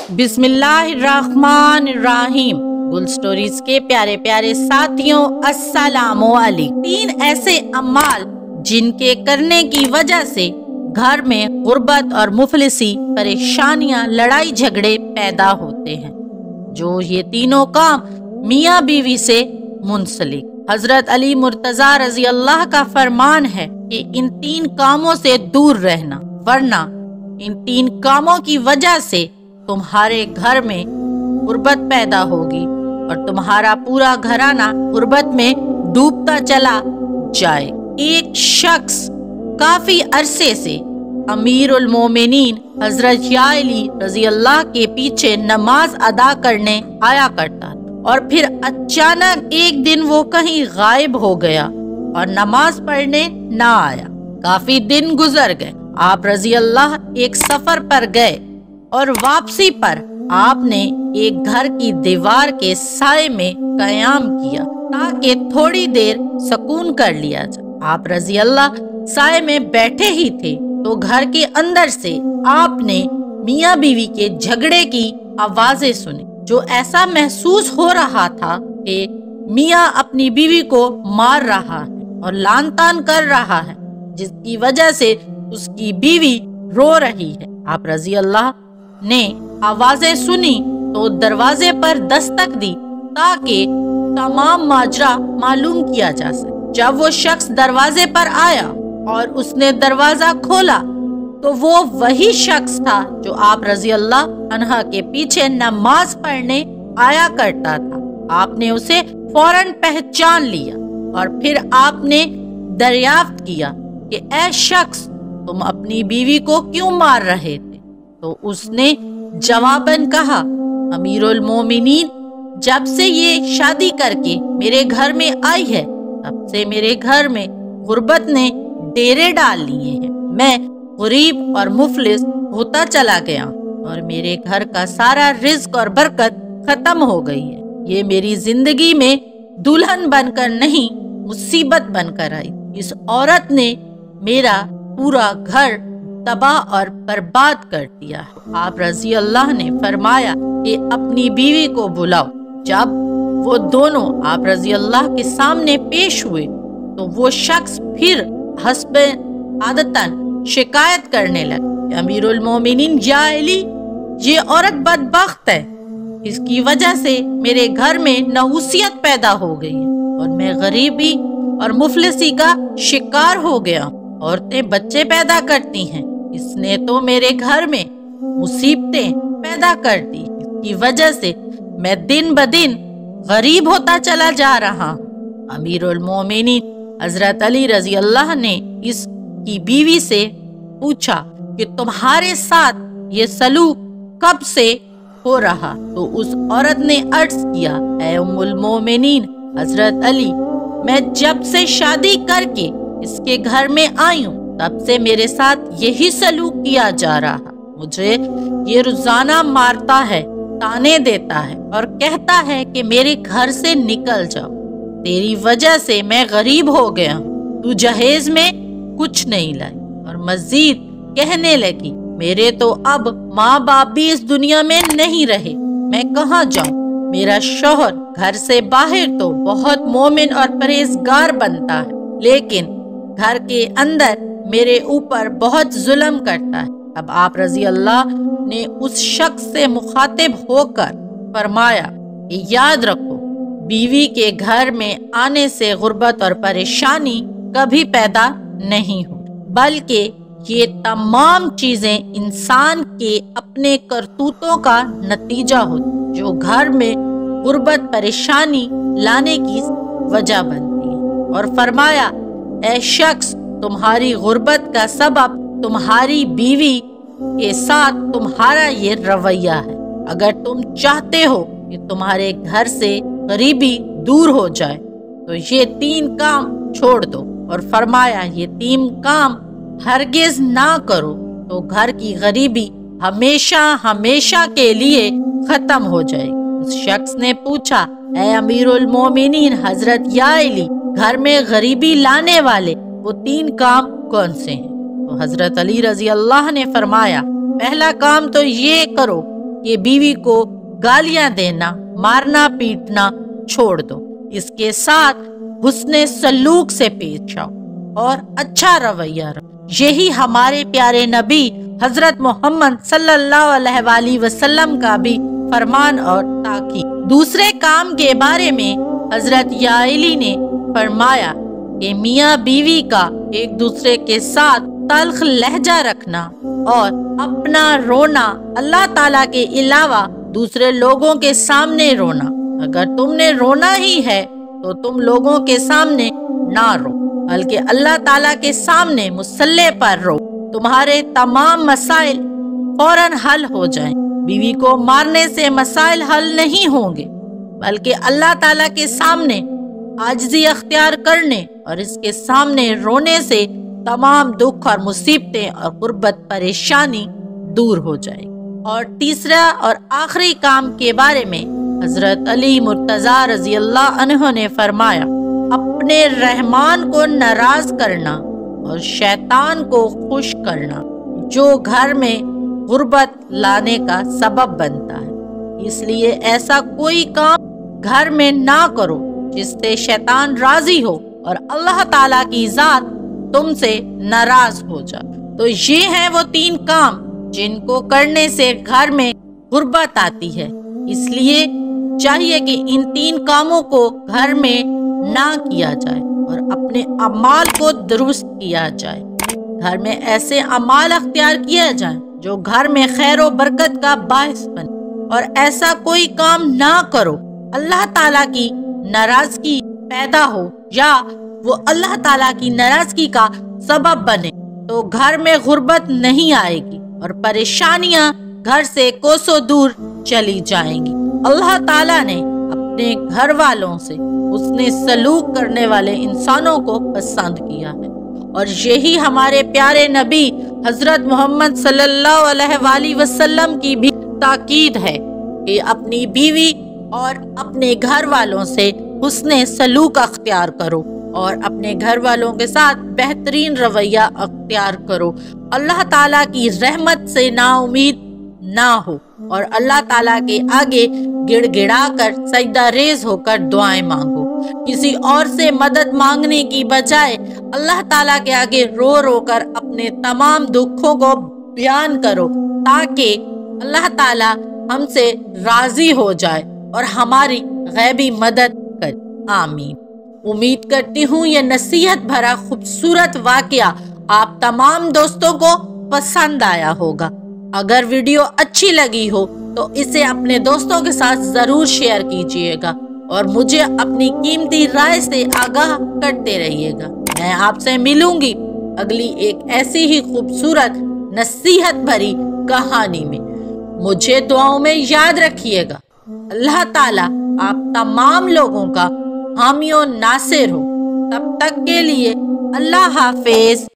بسم اللہ الرحمن الرحیم۔ گل سٹوریز کے پیارے پیارے ساتھیوں، السلام علیکم۔ 3 ایسے اعمال جن کے کرنے کی وجہ سے گھر میں غربت اور مفلسی، پریشانیاں، لڑائی جھگڑے پیدا ہوتے ہیں۔ جو یہ تینوں کام میاں بیوی سے منسلک۔ حضرت علی مرتضیٰ رضی اللہ کا فرمان ہے کہ ان 3 کاموں سے دور رہنا، ورنہ ان 3 کاموں کی وجہ سے تمہارے گھر میں غربت پیدا ہوگی اور تمہارا پورا گھرانہ غربت میں ڈوبتا چلا جائے۔ ایک شخص کافی عرصے سے امیر المومنین حضرت یا علی رضی اللہ کے پیچھے نماز ادا کرنے آیا کرتا تھا، اور پھر اچانک ایک دن وہ کہیں غائب ہو گیا اور نماز پڑھنے نہ آیا۔ کافی دن گزر گئے، آپ رضی اللہ ایک سفر پر گئے اور واپسی پر آپ نے ایک گھر کی دیوار کے سائے میں قیام کیا تاکہ تھوڑی دیر سکون کر لیا جائے۔ آپ رضی اللہ سائے میں بیٹھے ہی تھے تو گھر کے اندر سے آپ نے میاں بیوی کے جھگڑے کی آوازیں سنی، جو ایسا محسوس ہو رہا تھا کہ میاں اپنی بیوی کو مار رہا ہے اور لعن طعن کر رہا ہے، جس کی وجہ سے اس کی بیوی رو رہی ہے۔ آپ رضی اللہ نے آوازیں سنی تو دروازے پر دستک دی تاکہ تمام ماجرا معلوم کیا جا سکے۔ جب وہ شخص دروازے پر آیا اور اس نے دروازہ کھولا تو وہ وہی شخص تھا جو آپ رضی اللہ عنہ کے پیچھے نماز پڑھنے آیا کرتا تھا۔ آپ نے اسے فوراً پہچان لیا اور پھر آپ نے دریافت کیا کہ اے شخص، تم اپنی بیوی کو کیوں مار رہے تھے؟ تو اس نے جواباً کہا، امیر المومنین، جب سے یہ شادی کر کے میرے گھر میں آئی ہے تب سے میرے گھر میں غربت نے ڈیرے ڈال لیے ہیں۔ میں غریب اور مفلس ہوتا چلا گیا اور میرے گھر کا سارا رزق اور برکت ختم ہو گئی ہے۔ یہ میری زندگی میں دلہن بن کر نہیں، مصیبت بن کر آئی۔ اس عورت نے میرا پورا گھر تباہ اور برباد کر دیا ہے۔ آپ رضی اللہ نے فرمایا کہ اپنی بیوی کو بلاؤ۔ جب وہ دونوں آپ رضی اللہ کے سامنے پیش ہوئے تو وہ شخص پھر حسب عادتاً شکایت کرنے لگا کہ امیر المومنین یا علی، یہ عورت بدبخت ہے، اس کی وجہ سے میرے گھر میں نحوست پیدا ہو گئی ہے اور میں غریبی اور مفلسی کا شکار ہو گیا۔ عورتیں بچے پیدا کرتی ہیں، اس نے تو میرے گھر میں مصیبتیں پیدا کر دی، اس کی وجہ سے میں دن بدن غریب ہوتا چلا جا رہا ہوں۔ امیر المومنین حضرت علی رضی اللہ نے اس کی بیوی سے پوچھا کہ تمہارے ساتھ یہ سلوک کب سے ہو رہا؟ تو اس عورت نے عرض کیا، اے ام المومنین حضرت علی، میں جب سے شادی کر کے اس کے گھر میں آئی ہوں تب سے میرے ساتھ یہی سلوک کیا جا رہا۔ مجھے یہ روزانہ مارتا ہے، تانے دیتا ہے اور کہتا ہے کہ میرے گھر سے نکل جاؤ، تیری وجہ سے میں غریب ہو گیا ہوں، تو جہیز میں کچھ نہیں لائی۔ اور مزید کہنے لگی، میرے تو اب ماں باپ بھی اس دنیا میں نہیں رہے، میں کہاں جاؤں؟ میرا شوہر گھر سے باہر تو بہت مومن اور پرہیزگار بنتا ہے، لیکن گھر کے اندر میرے اوپر بہت ظلم کرتا ہے۔ اب آپ رضی اللہ نے اس شخص سے مخاطب ہو کر فرمایا کہ یاد رکھو، بیوی کے گھر میں آنے سے غربت اور پریشانی کبھی پیدا نہیں ہو، بلکہ یہ تمام چیزیں انسان کے اپنے کرتوتوں کا نتیجہ ہوتی، جو گھر میں غربت پریشانی لانے کی وجہ بنتی ہے۔ اور فرمایا، اے شخص، تمہاری غربت کا سبب تمہاری بیوی کے ساتھ تمہارا یہ رویہ ہے۔ اگر تم چاہتے ہو کہ تمہارے گھر سے غریبی دور ہو جائے تو یہ 3 کام چھوڑ دو۔ اور فرمایا، یہ 3 کام ہرگز نہ کرو تو گھر کی غریبی ہمیشہ ہمیشہ کے لیے ختم ہو جائے گی۔ اس شخص نے پوچھا، اے امیر المومنین حضرت یا علی، گھر میں غریبی لانے والے وہ 3 کام کون سے ہیں؟ تو حضرت علی رضی اللہ نے فرمایا، پہلا کام تو یہ کرو کہ بیوی کو گالیاں دینا، مارنا پیٹنا چھوڑ دو، اس کے ساتھ حسن سلوک سے پیش آؤ اور اچھا رویہ رکھو۔ یہی ہمارے پیارے نبی حضرت محمد صلی اللہ علیہ وآلہ وسلم کا بھی فرمان اور تاکید۔ دوسرے کام کے بارے میں حضرت یعلی نے فرمایا کہ میاں بیوی کا ایک دوسرے کے ساتھ تلخ لہجہ رکھنا اور اپنا رونا اللہ تعالیٰ کے علاوہ دوسرے لوگوں کے سامنے رونا۔ اگر تم نے رونا ہی ہے تو تم لوگوں کے سامنے نہ رو، بلکہ اللہ تعالیٰ کے سامنے مصلی پر رو، تمہارے تمام مسائل فوراً حل ہو جائیں۔ بیوی کو مارنے سے مسائل حل نہیں ہوں گے، بلکہ اللہ تعالیٰ کے سامنے عاجزی اختیار کرنے اور اس کے سامنے رونے سے تمام دکھ اور مصیبتیں اور غربت پریشانی دور ہو جائے گی۔ اور تیسرا اور آخری کام کے بارے میں حضرت علی مرتضیٰ رضی اللہ عنہ نے فرمایا، اپنے رحمان کو ناراض کرنا اور شیطان کو خوش کرنا جو گھر میں غربت لانے کا سبب بنتا ہے۔ اس لیے ایسا کوئی کام گھر میں نہ کرو جس سے شیطان راضی ہو اور اللہ تعالیٰ کی ذات تم سے ناراض ہو جائے۔ تو یہ ہیں وہ 3 کام جن کو کرنے سے گھر میں غربت آتی ہے۔ اس لیے چاہیے کہ ان 3 کاموں کو گھر میں نہ کیا جائے اور اپنے اعمال کو درست کیا جائے۔ گھر میں ایسے اعمال اختیار کیا جائیں جو گھر میں خیر و برکت کا باعث بنے، اور ایسا کوئی کام نہ کرو اللہ تعالیٰ کی ناراضگی پیدا ہو یا وہ اللہ تعالیٰ کی ناراضگی کا سبب بنے، تو گھر میں غربت نہیں آئے گی اور پریشانیاں گھر سے کوسوں دور چلی جائیں گی۔ اللہ تعالیٰ نے اپنے گھر والوں سے حسن سلوک کرنے والے انسانوں کو پسند کیا ہے، اور یہی ہمارے پیارے نبی حضرت محمد صلی اللہ علیہ وآلہ وسلم کی بھی تاکید ہے کہ اپنی بیوی اور اپنے گھر والوں سے حسن سلوک اختیار کرو اور اپنے گھر والوں کے ساتھ بہترین رویہ اختیار کرو۔ اللہ تعالیٰ کی رحمت سے نا امید نہ ہو اور اللہ تعالیٰ کے آگے گڑ گڑا کر سجدہ ریز ہو کر دعائیں مانگو۔ کسی اور سے مدد مانگنے کی بجائے اللہ تعالیٰ کے آگے رو رو کر اپنے تمام دکھوں کو بیان کرو، تاکہ اللہ تعالیٰ ہم سے راضی ہو جائے اور ہماری غیبی مدد کرے۔ آمین۔ امید کرتی ہوں یہ نصیحت بھرا خوبصورت واقعہ آپ تمام دوستوں کو پسند آیا ہوگا۔ اگر ویڈیو اچھی لگی ہو تو اسے اپنے دوستوں کے ساتھ ضرور شیئر کیجیے گا اور مجھے اپنی قیمتی رائے سے آگاہ کرتے رہیے گا۔ میں آپ سے ملوں گی اگلی ایک ایسی ہی خوبصورت نصیحت بھری کہانی میں۔ مجھے دعاؤں میں یاد رکھیے گا۔ اللہ تعالیٰ آپ تمام لوگوں کا حامی و ناصر ہو۔ تب تک کے لیے اللہ حافظ۔